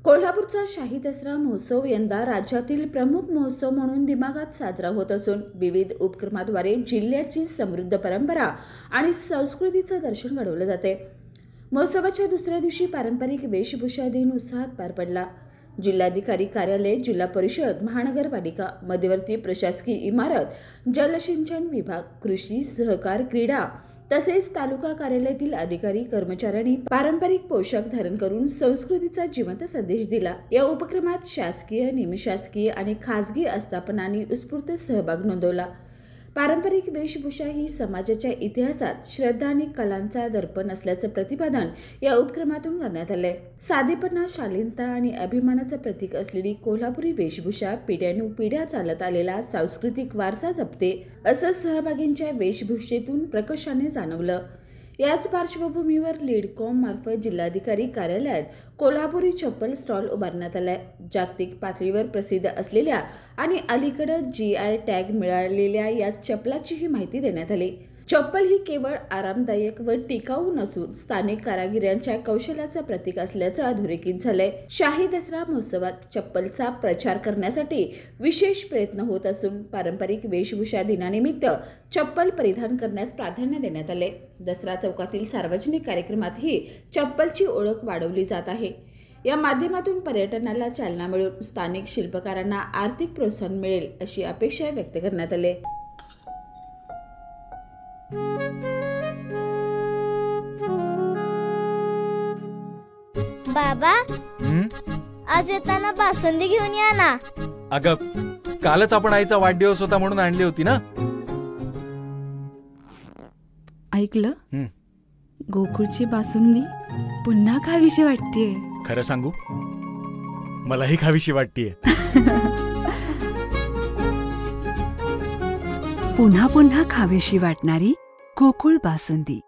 कोल्हापूरचा शाही दसरा महोत्सव यंदा राज्यातील प्रमुख महोत्सव म्हणून दिमागात साजरा होत असून विविध उपक्रमाद्वारे जिल्ह्याची समृद्ध परंपरा आणि संस्कृतीचं दर्शन घडवलं जाते। महोत्सवाच्या दुसऱ्या दिवशी पारंपरिक वेशभूषा दिन उत्साहात पार पडला। जिल्हाधिकारी कार्यालय, जिल्हा परिषद, महानगरपालिका, मध्यवर्ती प्रशासकीय इमारत, जलसिंचन विभाग, कृषी, सहकार, क्रीडा तसेच तालुका कार्यालयातील अधिकारी कर्मचाऱ्यांनी पारंपरिक पोशाख धारण करून संस्कृतीचा जिवंत संदेश दिला। या उपक्रमात शासकीय, निमशासकीय आणि खासगी आस्थापनांनी उत्स्फूर्त सहभाग नोंदवला। पारंपरिक वेशभूषा ही समाजाच्या इतिहासात श्रद्धा आणि कलांचा दर्पण असल्याचं प्रतिपादन या उपक्रमातून करण्यात आले। साधेपणा, शालीनता आणि अभिमानाचं प्रतीक असलेली कोल्हापुरी वेशभूषा पिढ्यानुपिढ्या चालत आलेला सांस्कृतिक वारसा जपते, असं सहभागींच्या वेशभूषेतून प्रकर्षाने जाणवलं। याच पार्श्वभूमीवर लीडकॉम मार्फत जिल्हाधिकारी कार्यालयात कोल्हापुरी चप्पल स्टॉल उभारण्यात आलाय। जागतिक पातळीवर प्रसिद्ध असलेल्या आणि अलीकडे GI टॅग मिळालेल्या या चप्पलाची ही माहिती देण्यात आली। चप्पल ही केवळ आरामदायक व टिकाऊ नसून स्थानिक कारागिरांच्या कौशल्याचं प्रतीक असल्याचं अधोरेखित झालंय। शाही दसरा महोत्सवात चप्पलचा प्रचार करण्यासाठी विशेष प्रयत्न होत असून पारंपरिक वेशभूषा दिनानिमित्त चप्पल परिधान करण्यास प्राधान्य देण्यात आले। दसरा चौकातील सार्वजनिक कार्यक्रमातही चप्पलची ओळख वाढवली जात आहे। या माध्यमातून पर्यटनाला चालना मिळून स्थानिक शिल्पकारांना आर्थिक प्रोत्साहन मिळेल अशी अपेक्षा व्यक्त करण्यात आली। बाबा, आज येताना बासुंदी घेऊन या ना। अगं, कालच आपण आईचा वाढदिवस होता म्हणून आणली होती ना। ऐकलं, गोकुळची बासुंदी पुन्हा खावीशी वाटतेय। खरं सांगू, मलाही खावीशी वाटतेय। पुन्हा पुन्हा खावीशी वाटणारी गोकुळ बासुंदी।